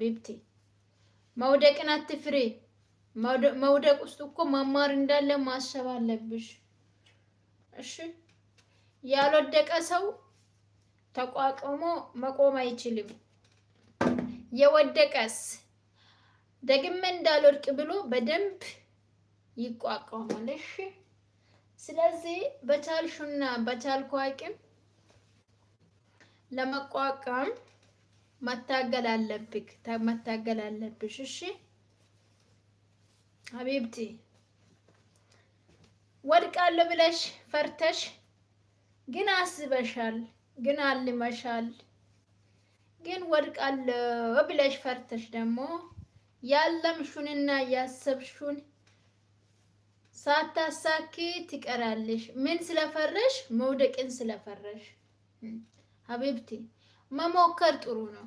ቢብቲ መውደቅን አትፍሪ። መውደቅ ውስጥ እኮ መማር እንዳለ ማሰብ አለብሽ። እሺ ያልወደቀ ሰው ተቋቁሞ መቆም አይችልም። የወደቀስ ደግሜ እንዳልወድቅ ብሎ በደንብ ይቋቋማል። እሺ ስለዚህ በቻልሹና በቻልኩ አቅም ለመቋቋም መታገል አለብሽ። እሺ ሀቢብቲ ወድቃለሁ ብለሽ ፈርተሽ ግን አስበሻል፣ ግን አልመሻል። ግን ወድቃለሁ ብለሽ ፈርተሽ ደግሞ ያለምሹንና ያሰብሹን ሳታሳኪ ትቀራለሽ። ምን ስለፈረሽ? መውደቅን ስለፈረሽ። ሀቢብቲ መሞከር ጥሩ ነው።